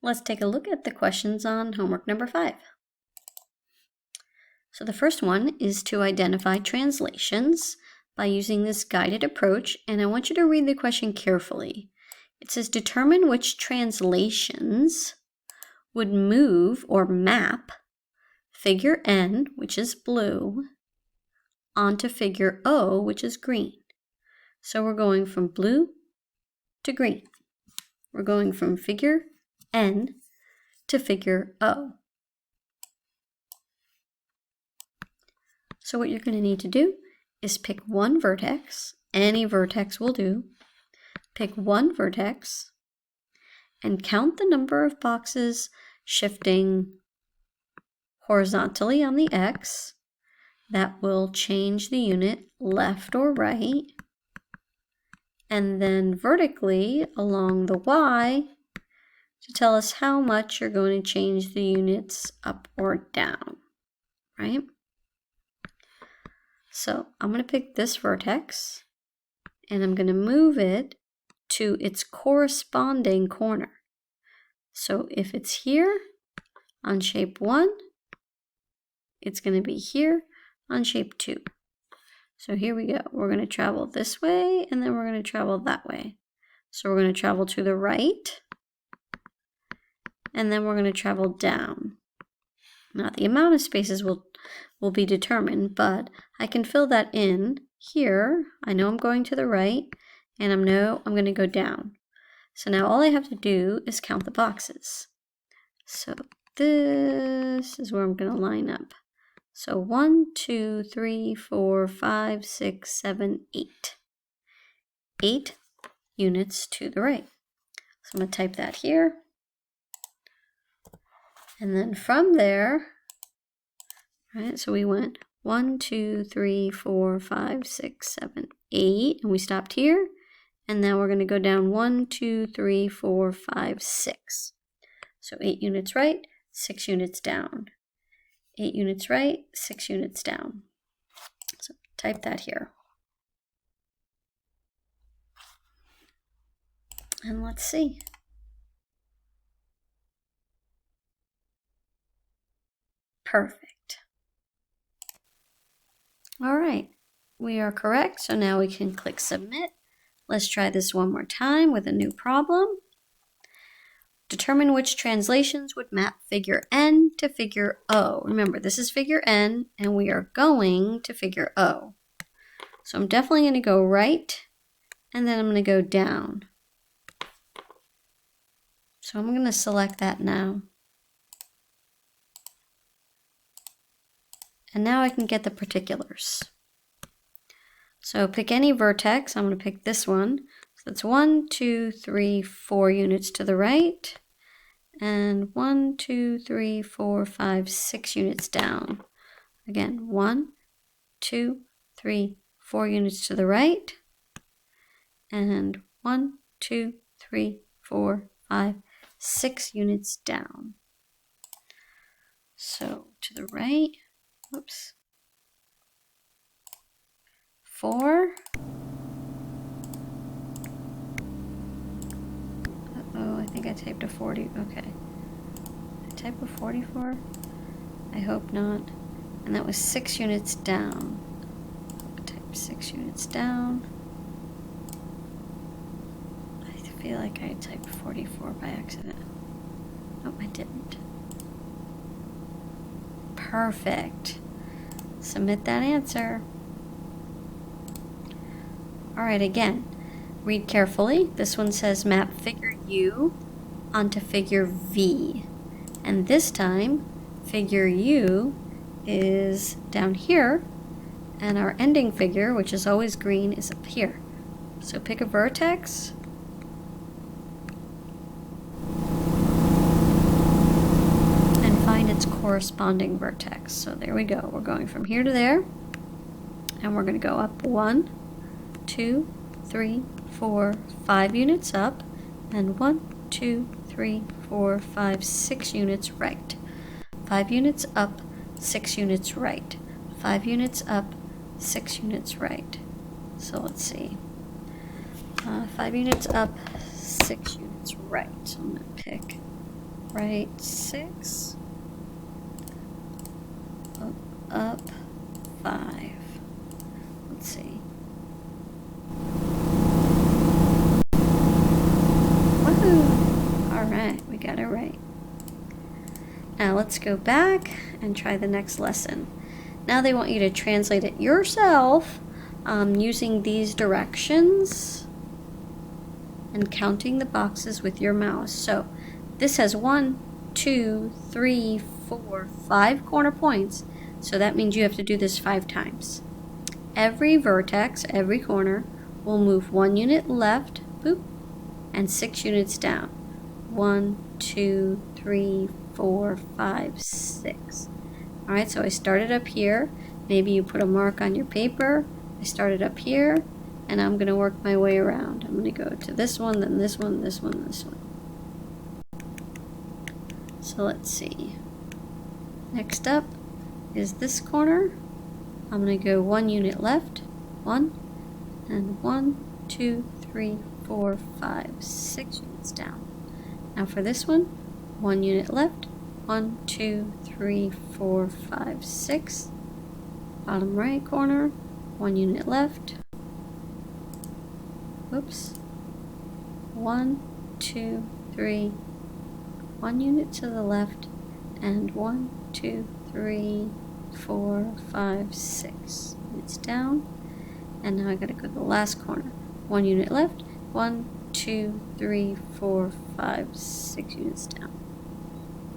Let's take a look at the questions on homework number 5. So the first one is to identify translations by using this guided approach, and I want you to read the question carefully. It says, determine which translations would move or map figure N, which is blue, onto figure O, which is green. So we're going from blue to green. We're going from figure N to figure O. So what you're going to need to do is pick one vertex. Any vertex will do. Pick one vertex and count the number of boxes shifting horizontally on the X. That will change the unit left or right. And then vertically along the Y to tell us how much you're going to change the units up or down, right? So I'm going to pick this vertex and I'm going to move it to its corresponding corner. So if it's here on shape 1, it's going to be here on shape 2. So here we go. We're going to travel this way and then we're going to travel that way. So we're going to travel to the right and then we're going to travel down. Now the amount of spaces will be determined, but I can fill that in here. I know I'm going to the right and I know I'm going to go down. So now all I have to do is count the boxes. So this is where I'm going to line up. So 1, 2, 3, 4, 5, 6, 7, 8. 8 units to the right. So I'm going to type that here. And then from there, right, so we went 1, 2, 3, 4, 5, 6, 7, 8, and we stopped here. And now we're going to go down 1, 2, 3, 4, 5, 6. So 8 units right, 6 units down. 8 units right, 6 units down. So type that here. And let's see. Perfect. All right, we are correct. So now we can click submit. Let's try this one more time with a new problem. Determine which translations would map figure N to figure O. Remember, this is figure N, and we are going to figure O. So I'm definitely going to go right, and then I'm going to go down. So I'm going to select that now. And now I can get the particulars. So pick any vertex. I'm going to pick this one. So that's 1, 2, 3, 4 units to the right. And 1, 2, 3, 4, 5, 6 units down. Again, 1, 2, 3, 4 units to the right. And 1, 2, 3, 4, 5, 6 units down. So to the right, whoops, 4. Uh-oh, I think I typed a 40. Okay. Did I type a 44? I hope not. And that was 6 units down. Type 6 units down. I feel like I typed 44 by accident. Nope, I didn't. Perfect. Submit that answer. All right, again, read carefully. This one says map figure U onto figure V. And this time, figure U is down here, and our ending figure, which is always green, is up here. So pick a vertex. And find its corresponding vertex. So there we go. We're going from here to there, and we're going to go up 1, 2, 3, 4, 5 units up, and 1, 2, 3, 4, 5, 6 units right. 5 units up, 6 units right. 5 units up, 6 units right. So let's see. 5 units up, 6 units right. So I'm going to pick right 6, up 5. Let's see. Woohoo! Alright, we got it right. Now let's go back and try the next lesson. Now they want you to translate it yourself using these directions and counting the boxes with your mouse. So this has 1, 2, 3, 4, 5 corner points. So that means you have to do this 5 times. Every vertex, every corner, will move 1 unit left, boop, and 6 units down. 1, 2, 3, 4, 5, 6. All right, so I started up here. Maybe you put a mark on your paper. I started up here, and I'm going to work my way around. I'm going to go to this one, then this one, this one, this one. So let's see. Next up is this corner. I'm going to go 1 unit left, 1, and 1, 2, 3, 4, 5, 6 units down. Now for this one, 1 unit left, 1, 2, 3, 4, 5, 6. Bottom right corner, 1 unit left. Whoops. 1, 2, 3, 1 unit to the left, and 1, 2, 3, 4, 5, 6 units down. And now I gotta go to the last corner. 1 unit left, 1, 2, 3, 4, 5, 6 units down.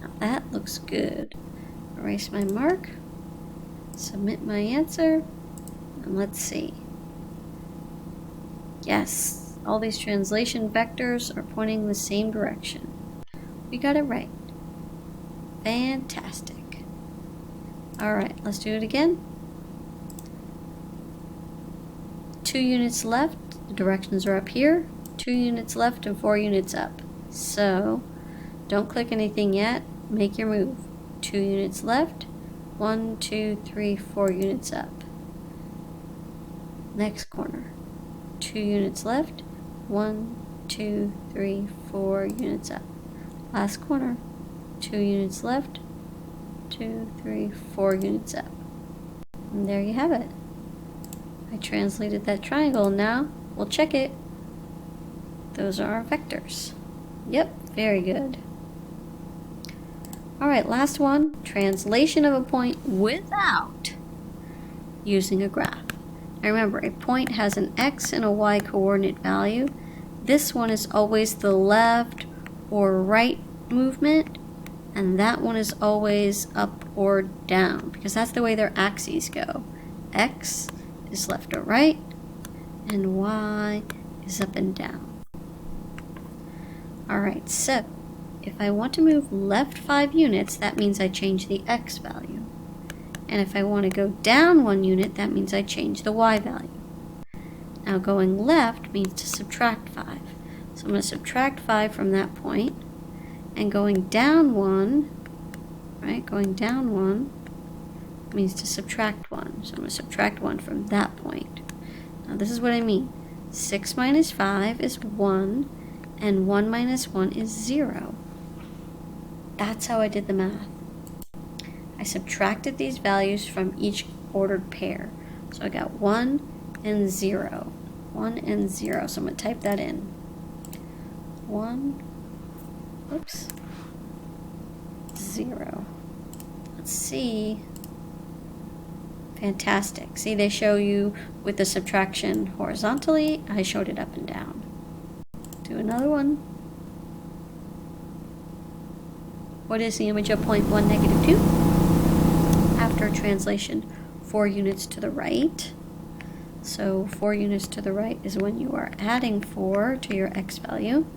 Now that looks good. Erase my mark, submit my answer, and let's see. Yes, all these translation vectors are pointing the same direction. We got it right. Fantastic. Alright, let's do it again. 2 units left, the directions are up here. 2 units left and 4 units up. So, don't click anything yet, make your move. 2 units left, 1, 2, 3, 4 units up. Next corner. 2 units left, 1, 2, 3, 4 units up. Last corner. 2 units left, 2, 3, 4 units up. And there you have it. I translated that triangle. Now we'll check it. Those are our vectors. Yep, very good. Alright, last one. Translation of a point without using a graph. Now remember, a point has an x and a y coordinate value. This one is always the left or right movement, and that one is always up or down, because that's the way their axes go. X is left or right, and y is up and down. Alright, so if I want to move left 5 units, that means I change the x value. And if I want to go down 1 unit, that means I change the y value. Now going left means to subtract 5. So I'm going to subtract 5 from that point. And going down 1, right, going down 1 means to subtract 1. So I'm going to subtract 1 from that point. Now this is what I mean. 6 minus 5 is 1, and 1 minus 1 is 0. That's how I did the math. I subtracted these values from each ordered pair. So I got 1 and 0. 1 and 0. So I'm going to type that in. 1, oops, 0. Let's see. Fantastic. See, they show you with the subtraction horizontally. I showed it up and down. Do another one. What is the image of point 1, negative 2? After translation, 4 units to the right. So 4 units to the right is when you are adding 4 to your x value.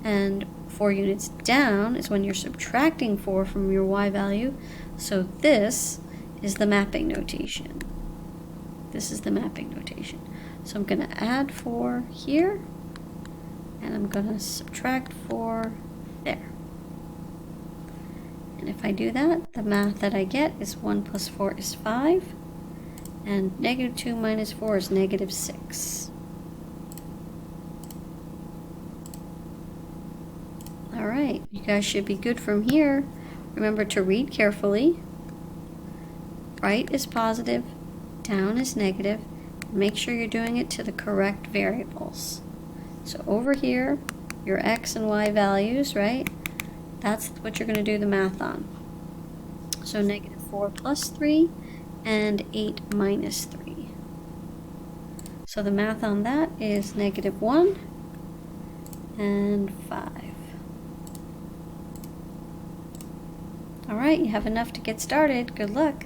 And 4 units down is when you're subtracting 4 from your y value. So this is the mapping notation. This is the mapping notation. So I'm going to add 4 here, and I'm going to subtract 4 there. And if I do that, the math that I get is 1 plus 4 is 5, and negative 2 minus 4 is negative 6. Alright, You guys should be good from here. Remember to read carefully. Right is positive, down is negative. Make sure you're doing it to the correct variables. So over here, your x and y values, right? That's what you're going to do the math on. So -4 plus 3 and 8 minus 3. So the math on that is -1 and 5. All right, you have enough to get started. Good luck.